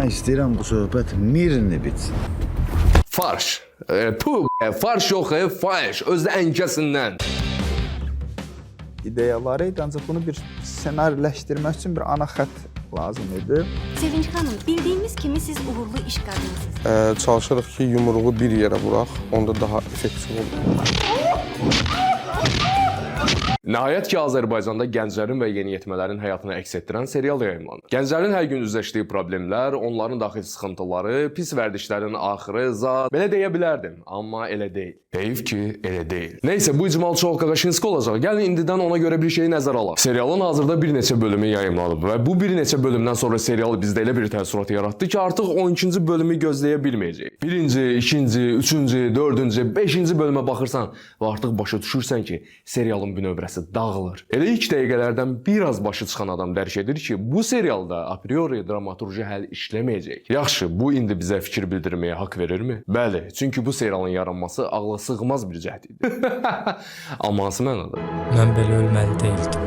Mən istəyirəm bu söhbət mirini bitsin. Farş. Farş yox, faiş. Özdə əngəsindən. İdeyaları idi, ancaq bunu bir senariləşdirmək üçün bir ana xətt lazım idi. Sevinç xanım, bildiyimiz kimi siz uğurlu iş qadınısınız. Çalışırıq ki, yumruğu bir yerə vuraq, onda daha effektiv olur. Nəhayət ki, Azərbaycanda gənclərin və yeniyetmələrin həyatını əks etdirən serial yayımlanır. Gənclərin hər gün üzləşdiyi problemlər, onların daxili sıxıntıları, pis vərdişlərin axırı, belə deyə bilərdim, amma elə deyil. Heyf ki, elə deyil. Neysə, bu icmal çox Qaqaşinski olacaq. Gəlin indidən ona görə bir şeyi nəzərə alaq. Serialın hazırda bir neçə bölümü yayımlanıb və bu bir neçə bölümdən sonra serial bizdə elə bir təəssürat yaratdı ki, artıq 12-ci bölümü gözləyə bilməyəcək. Birinci, ikinci, üçüncü, dördüncü, beşinci bölümə baxırsan və artıq başa düşürsən ki, serialın bünövrəsi dağılır. Elə ilk dəqiqələrdən biraz başı çıxan adam dərk edir ki, bu serialda a priori dramaturji həll işləməyəcək. Yaxşı, bu indi bizə fikir bildirməyə haqq verirmi? Bəli, çünki bu serialın yaranması ağla sığmaz bir cəhd idi. Amma hansı mənada? Mən belə ölməli deyildim.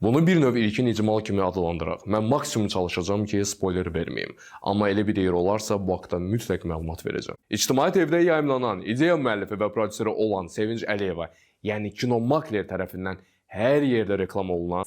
Bunu bir növ ilkin icmal kimi adlandıraq. Mən maksimum çalışacağam ki, spoiler verməyim. Amma elə bir yer olarsa, bu haqda mütləq məlumat verəcəm. İctimai TV-də yayımlanan, ideya müəllifi və prodüseri olan Sevinç Əliyeva, yəni Kino Makler tərəfindən hər yerdə reklam olunan,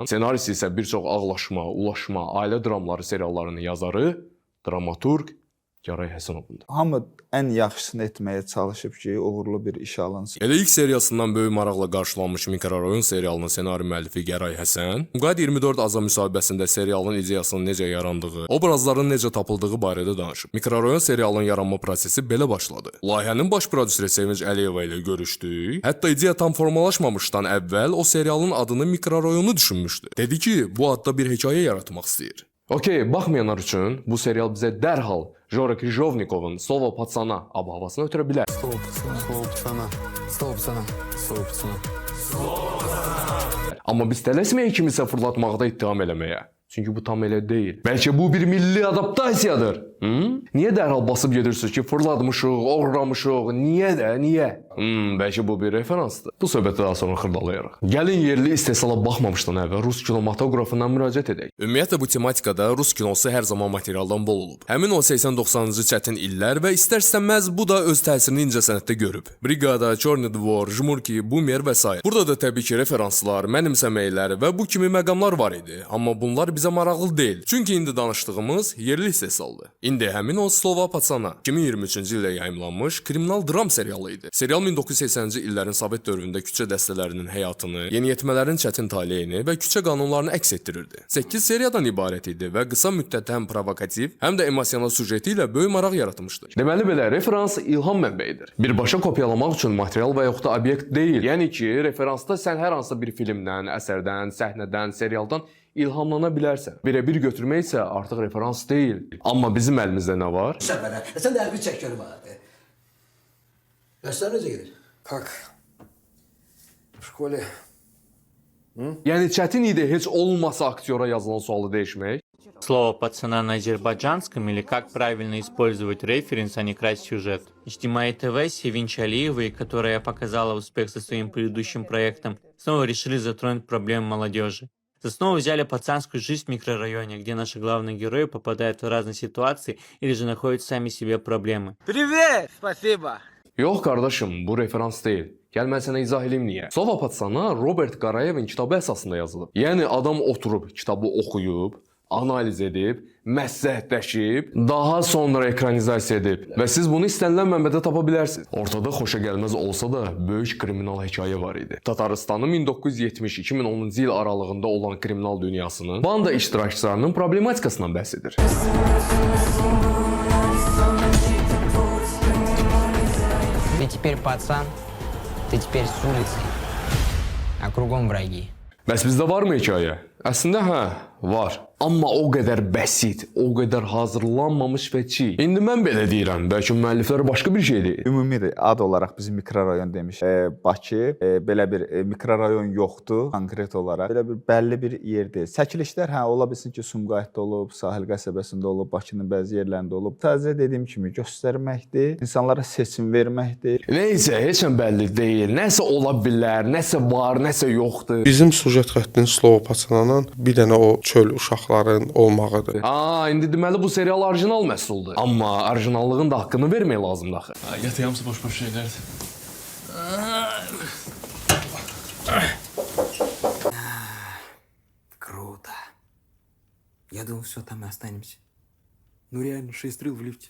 senarisi isə bir çox ağlaşma, ulaşma, ailə dramları seriallarının yazarı, dramaturq Gəray Həsənovundur. Hamı ən yaxşısını etməyə çalışıb ki, uğurlu bir iş alınsın. Elə ilk seriyasından böyük maraqla qarşılanmış Mikrorayon serialının ssenari müəllifi Gəray Həsən, Müqayət 24 Aza müsahibəsində serialın ideyasının necə yarandığı, obrazların necə tapıldığı barədə danışıb. Mikrorayon serialının yaranma prosesi belə başladı. Layihənin baş prodüseri Sevinç Əliyeva ilə görüşdük. Hətta ideya tam formalaşmamışdan əvvəl o serialın adını Mikrorayonu düşünmüşdü. Dedi ki, bu adda bir hekayə yaratmaq istəyir. Okey, baxmayanlar üçün bu serial bizə dərhal Jora Krıjovnikovun Slovo Patsana ab-havasını ötürə bilər. Amma biz tələsməyək kimisə fırlatmaqda ittiham eləməyə. Çünki bu tam elə deyil. Bəlkə bu bir milli adaptasiyadır. Niyə dərhal basıb gedirsiniz ki, fırlatmışıq, oğramışıq? Niyə də, niyə? Bəlkə bu bir referansdır. Bu söhbəti daha sonra xırdalayarıq. Gəlin yerli istehsala baxmamışdan əvvəl Rus kinematografından müraciət edək. Ümumiyyətlə bu tematikada Rus kinosu hər zaman materialdan bol olub. Həmin o 80-90-cı çətin illər və istər-istəməz bu da öz təsirini incəsənətdə görüb. Brigada, Chorny Dvor, Jmurki, Bumer və s. Burada da təbii ki, referanslar, mənimsəməklər və bu kimi məqamlar var idi. Amma bunlar bizə maraqlı deyil. Çünki indi danışdığımız yerli istehsaldır. İndi həmin o Slovo Patsana 2023-cü ildə yayımlanmış kriminal dram serialı idi. Serial 1980-ci illərin Sovet dövründə küçə dəstələrinin həyatını, yeniyetmələrin çətin taleyini və küçə qanunlarını əks etdirirdi. 8 seriyadan ibarət idi və qısa müddətdə həm provokativ, həm də emosional süjeti ilə böyük maraq yaratmışdı. Deməli belə, referans ilham mənbəyidir. Birbaşa kopyalamaq üçün material və yaxud da obyekt deyil. Yəni ki, referansda sən hər hansı bir filmdən, əsərdən, səhnədən, serialdan ilhamlana bilərsən. Birə-bir götürmək isə artıq referans deyil. Amma bizim əlimizdə nə var? Sən də əlbi çək görüm abi. Dersler necə gedir? Как? В школе. Yəni çətin idi heç olmasa aktyora yazılan sualı dəyişmək. Слово пацана на азербайджанском или как правильно использовать референс, а не красть сюжет. HDMI TV с Севинч Алиевой, которая показала успех со своим предыдущим проектом, снова решили затронуть проблему молодежи. За основу взяли пацанскую жизнь в микрорайоне, где наши главные герои попадают в разные ситуации или же находят сами себе проблемы. Привет! Спасибо! Yox qardaşım, bu referans deyil. Gəl mən sənə izah edeyim niyə. Slovo Patsana Robert Qarayevin kitabı əsasında yazılıb. Yəni adam oturub kitabı oxuyub, analiz edib, məsləhətləşib, daha sonra ekranizasiya edib və siz bunu istənilən mənbədə tapa bilərsiniz. Ortada xoşagəlməz olsa da böyük kriminal hekayə var idi. Tataristanın 1970-2010-cu il aralığında olan kriminal dünyasının banda iştirakçılarının problematikasından bəhs edir. Ты теперь пацан, ты теперь с улицы, а кругом враги. Bəs bizdə varmı hekayə? Əslində hə, var. Amma o qədər bəsit, o qədər hazırlanmamış və çiğ. İndi mən belə deyirəm, bəlkə müəlliflər başqa bir şey deyir. Ümumi ad olaraq bizim mikrorayon demiş. Bakı belə bir mikrorayon yoxdur konkret olaraq. Belə bir bəlli bir yer deyil. Çəkilişlər ola bilsin ki, Sumqayıtda olub, Sahil qəsəbəsində olub, Bakının bəzi yerlərində olub. Sadəcə dediyim kimi göstərməkdir, insanlara seçim verməkdir. Nəysə, heç nə bəlli deyil. Nəsə ola bilər, nəsə var, nəsə yoxdur. Bizim sujet xəttinin Slovo Patsananı Zlopatsanın bir dənə o çöl uşaqların olmağıdır. Aa, indi deməli bu serial orijinal məhsuldur. Amma orijinallığın da haqqını vermək lazımdır axı. Qəti hamısı boş-boş şeylərdir. Круто. Я думал, все, там и останемся. Ну реально, 6 стрел в лифте.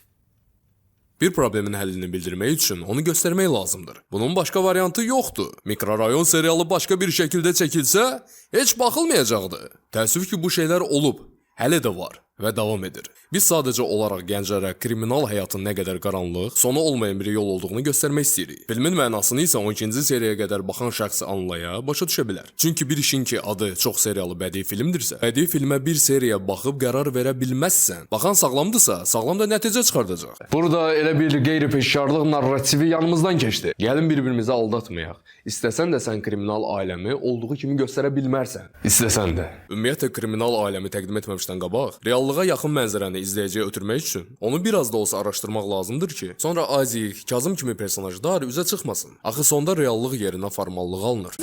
Bir problemin həllini bildirmək üçün onu göstərmək lazımdır. Bunun başqa variantı yoxdur. Mikrorayon serialı başqa bir şəkildə çəkilsə, heç baxılmayacaqdı. Təəssüf ki, bu şeylər olub, hələ də var və davam edir. Biz sadəcə olaraq gənclərə kriminal həyatın nə qədər qaranlıq, sonu olmayan bir yol olduğunu göstərmək istəyirik. Filmin mənasını isə 12-ci seriyaya qədər baxan şəxs anlaya, başa düşə bilər. Çünki bir işin ki adı çox seriyalı bədii filmdirsə, bədii filmə bir seriya baxıb qərar verə bilməzsən, baxan sağlamdırsa, sağlam da nəticə çıxardacaq. Burada elə bir qeyri-peşkarlıq narrativi yanımızdan keçdi. Gəlin bir-birimizi aldatmayaq. İstəsən də sən kriminal aləmi olduğu kimi göstərə bilmərsən. İstəsən də. Ümumiyyətlə kriminal aləmi təqdim etməmişdən qabaq, reallığa yaxın mənzərəni izləyiciyə ötürmək üçün onu biraz da olsa araşdırmaq lazımdır ki, sonra Azik, Kazım kimi personajlar üzə çıxmasın. Axı sonda reallıq yerinə formallıq alınır.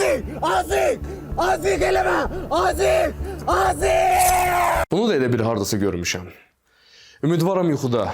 Azik eləmə! Azik! Bunu da elə bir hardasa görmüşəm. Ümidvaram yuxuda.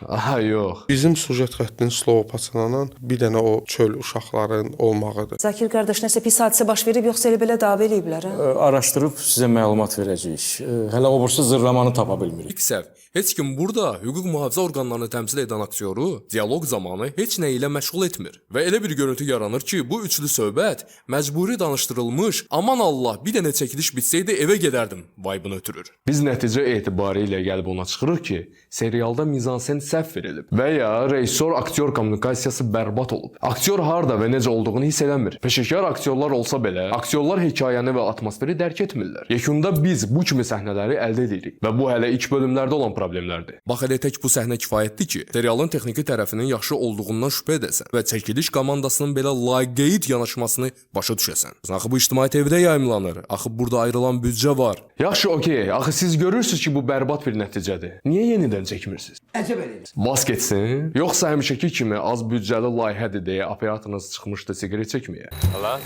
Aha, yox. Bizim sujet xəttinin Zlopatsanın bir dənə o çöl uşaqların olmağıdır. Zakir qardaş nəsə pis hadisə baş verib, yoxsa elə belə dava eləyiblər, hə? Araşdırıb sizə məlumat verəcəyik. Hələ o birisi zırlamanı tapa bilmirik. İlk səhv. Heç kim burada hüquq mühafizə orqanlarını təmsil edən aktyoru dialoq zamanı heç nə ilə məşğul etmir. Və elə bir görüntü yaranır ki, bu üçlü söhbət məcburi danışdırılmış, aman Allah, bir dənə çəkiliş bitsəydi evə gedərdim vibe-ını ötürür. Biz nəticə etibarilə gəlib ona çıxırıq ki, serialda mizansen səhv verilib və ya rejissor-aktyor kommunikasiyası bərbad olub. Aktyor harda və necə olduğunu hiss eləmir. Peşəkar aktyorlar olsa belə, aktyorlar hekayəni və atmosferi dərk etmirlər. Yekunda biz bu kimi səhnələri əldə edirik və bu hələ ilk bölümlərdə olan problemlərdir. Bax elə tək bu səhnə kifayətdir ki, serialın texniki tərəfinin yaxşı olduğundan şübhə edəsən və çəkiliş komandasının belə laqeyd yanaşmasını başa düşəsən. Axı bu ictimai TV-də yayımlanır. Axı burada ayrılan büdcə var. Yaxşı, okey. Axı siz görürsüz ki, bu bərbad bir nəticədir. Niyə yenidən çəkmirsiniz? Əcəb eləyir. Bas getsin. Yoxsa həmişəki kimi az büdcəli layihədir deyə operatorunuz çıxmışdı siqaret çəkməyə. Hello?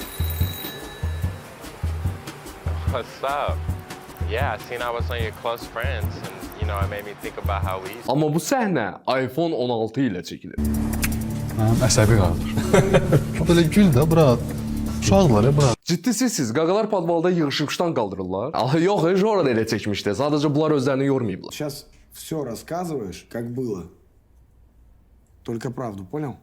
What's up? Yeah, I seen I was on your close friends and you know, it made me think about how we used to. Amma bu səhnə iPhone 16 ilə çəkilir. Əsəbi qaldır. Belə gül də, brat. Uşaqlar, brat. Ciddisiz, qaqalar podvalda yığışıqdan qaldırırlar. Ah, yox, heç orada elə çəkmişdi. Sadəcə bunlar özlərini yormayıblar. Сейчас все рассказываешь, как было. Только правду, понял?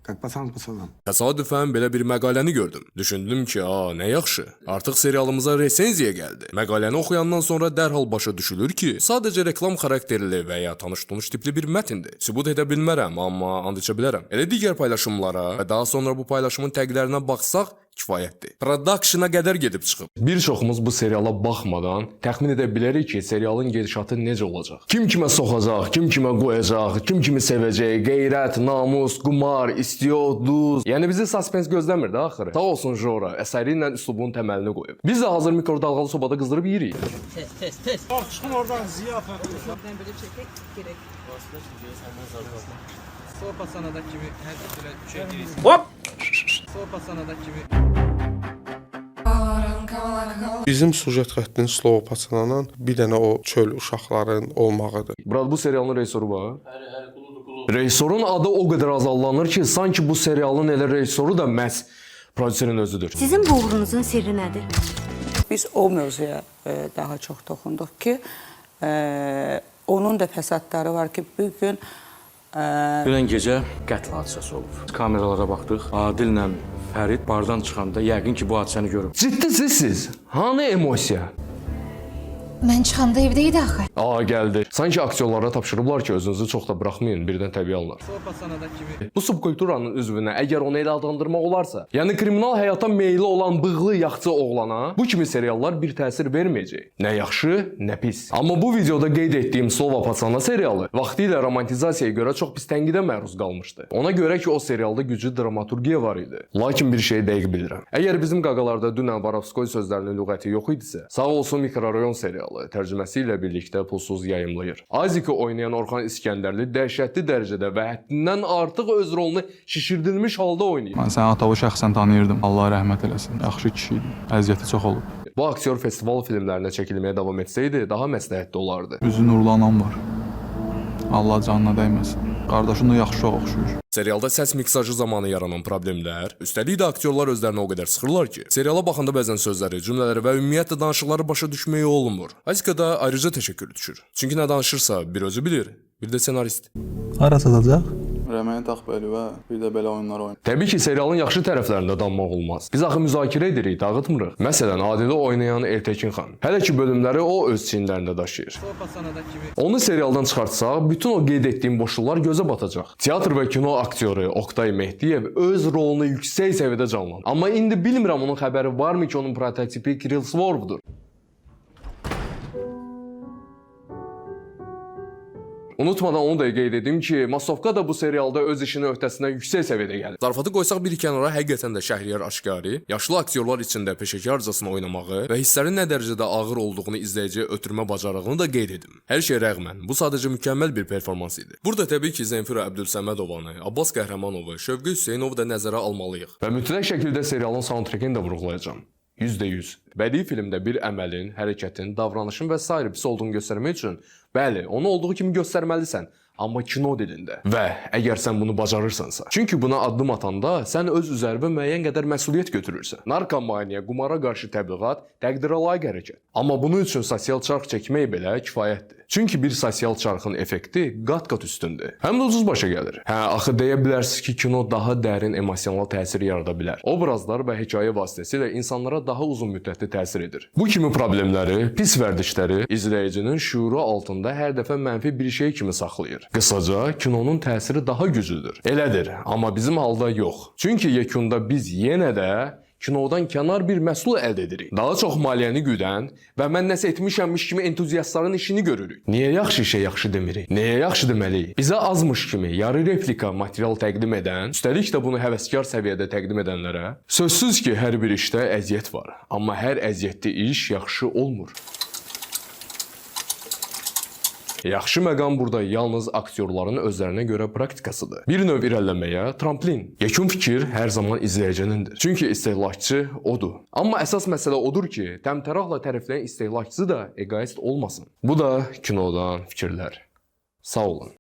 Как пацан пацанам. Təsadüfən belə bir məqaləni gördüm. Düşündüm ki, nə yaxşı. Artıq serialımıza resenziya gəldi. Məqaləni oxuyandan sonra dərhal başa düşülür ki, sadəcə reklam xarakterli və ya tanış-tunuş tipli bir mətndir. Sübut edə bilmərəm, amma and içə bilərəm. Elə digər paylaşımlara və daha sonra bu paylaşımın təqlərinə baxsaq kifayətdir. Production'a qədər gedib çıxıb. Bir çoxumuz bu seriala baxmadan təxmin edə bilərik ki, serialın gedişatı necə olacaq. Kim kimə soxacaq, kim kimə qoyacaq, kim kimi sevəcək, qeyrət, namus, qumar, istiot, duz. Yəni bizi suspens gözləmir də axırı. Sağ olsun Jora, əsəri ilə üslubun təməlini qoyub. Biz də hazır mikrodalğalı sobada qızdırıb yeyirik. Tez. Bak çıxın oradan ziyafət. Buradan belə çəkək gerek. Zlopatsanadakı kimi hər cürə düşəcəyik. Hop! Zlopatsanadakı kimi. Bizim sujet xəttinin Zlopatsanın bir dənə o çöl uşaqların olmağıdır. Brad, bu serialın rejissoru var? Bəli, rejissorun adı o qədər azallanır ki, sanki bu serialın elə rejissoru da məhz prodüserin özüdür. Sizin bu uğurunuzun sirri nədir? Biz o mövzuya daha çox toxunduq ki, onun da fəsadları var ki, bu gün Dünən gecə qətl hadisəsi olub. Kameralara baxdıq. Adillə Fərid bardan çıxanda yəqin ki, bu hadisəni görüb. Ciddisiz siz? Hanı emosiya? Mən çıxanda evdə idi axı. Gəldi. Sanki aktyorlara tapşırıblar ki, özünüzü çox da buraxmayın, birdən təbii alınır. Zlopatsanadakı kimi. Bu subkulturanın üzvünə əgər onu elə adlandırmaq olarsa, yəni kriminal həyata meyilli olan bığlı yaxçı oğlana bu kimi seriallar bir təsir verməyəcək. Nə yaxşı, nə pis. Amma bu videoda qeyd etdiyim Zlopatsanə serialı vaxtilə romantizasiyaya görə çox pis tənqidə məruz qalmışdı. Ona görə ki, o serialda güclü dramaturgiya var idi. Lakin bir şey dəqiq bilirəm. Əgər bizim qaqalarda dünən Varovskoy sözlərinin lüğəti yox idisə, sağ olsun mikrorayon serialı. serialı tərcüməsi ilə birlikdə pulsuz yayımlayır. Aziki oynayan Orxan İskəndərli dəhşətli dərəcədə və həddindən artıq öz rolunu şişirdilmiş halda oynayır. Mən səni Atavu şəxsən tanıyırdım. Allah rəhmət eləsin. Yaxşı kişi idi. Əziyyəti çox olub. Bu aktyor festival filmlərinə çəkilməyə davam etsəydi daha məsləhətli olardı. Üzü nurlu anam var. Allah canına dəyməsin. Qardaşın da yaxşı çox oxşuyur. Serialda səs miksajı zamanı yaranan problemlər, üstəlik də aktyorlar özlərini o qədər sıxırlar ki, seriala baxanda bəzən sözləri, cümlələri və ümumiyyətlə danışıqları başa düşməyə olmur. Azikada ayrıca təşəkkür düşür. Çünki nə danışırsa bir özü bilir, bir də ssenarist. Hara satacaq? Rəməyə Taxbeli və bir də belə oyunlar oynayır. Təbii ki, serialın yaxşı tərəflərində danmaq olmaz. Biz axı müzakirə edirik, dağıtmırıq. Məsələn, Adili oynayan Ertekin xan. Hələ ki bölümləri o öz çiyinlərində daşıyır. Onu serialdan çıxartsaq, bütün o qeyd etdiyim boşluqlar gözə batacaq. Teatr və kino aktyoru Oktay Mehdiyev öz rolunu yüksək səviyyədə canlandırır. Amma indi bilmirəm onun xəbəri varmı ki, onun prototipi Kirill Svorovdur. Unutmadan onu da qeyd edim ki, Masovka da bu serialda öz işinin öhdəsindən yüksək səviyyədə gəlir. Zarafatı qoysaq bir kənara, həqiqətən də Şəhriyar Aşkari yaşlı aktyorlar içində peşəkarcasına oynamağı və hisslərin nə dərəcədə ağır olduğunu izləyiciyə ötürmə bacarığını da qeyd edim. Hər şeyə rəğmən, bu sadəcə mükəmməl bir performans idi. Burada təbii ki, Zenfira Əbdülsəmədovanı, Abbas Qəhrəmanovu, Şövqi Hüseynovu da nəzərə almalıyıq. Və mütləq şəkildə serialın soundtrackini də vurğulayacağam. %100. Bədii filmdə bir əməlin, hərəkətin, davranışın və sair pis olduğunu göstərmək üçün, bəli, onu olduğu kimi göstərməlisən, amma kino dilində. Və əgər sən bunu bacarırsansa. Çünki buna addım atanda sən öz üzərinə müəyyən qədər məsuliyyət götürürsən. Narkomaniya, qumara qarşı təbliğat təqdirə layiq hərəkət. Amma bunun üçün sosial çarx çəkmək belə kifayətdir. Çünki bir sosial çarxın effekti qat-qat üstündür. Həm də ucuz başa gəlir. Hə, axı deyə bilərsiniz ki, kino daha dərin emosional təsir yarada bilər. Obrazlar və hekayə vasitəsilə insanlara daha uzun müddətli təsir edir. Bu kimi problemləri, pis vərdişləri izləyicinin şüuru altında hər dəfə mənfi bir şey kimi saxlayır. Qısaca, kinonun təsiri daha güclüdür. Elədir, amma bizim halda yox. Çünki yekunda biz yenə də kinodan kənar bir məhsul əldə edirik. Daha çox maliyyəni güdən və mən nəsə etmişəmmiş kimi entuziastların işini görürük. Niyə yaxşı işə yaxşı demirik? Nəyə yaxşı deməliyik? Bizə azmış kimi yarı replika material təqdim edən, üstəlik də bunu həvəskar səviyyədə təqdim edənlərə, sözsüz ki, hər bir işdə əziyyət var. Amma hər əziyyətli iş yaxşı olmur. Yaxşı məqam burada yalnız aktyorların özlərinə görə praktikasıdır. Bir növ irəliləməyə tramplin. Yekun fikir hər zaman izləyicinindir. Çünki istehlakçı odur. Amma əsas məsələ odur ki, təmtəraqla tərifləyən istehlakçı da egoist olmasın. Bu da kinodan fikirlər. Sağ olun.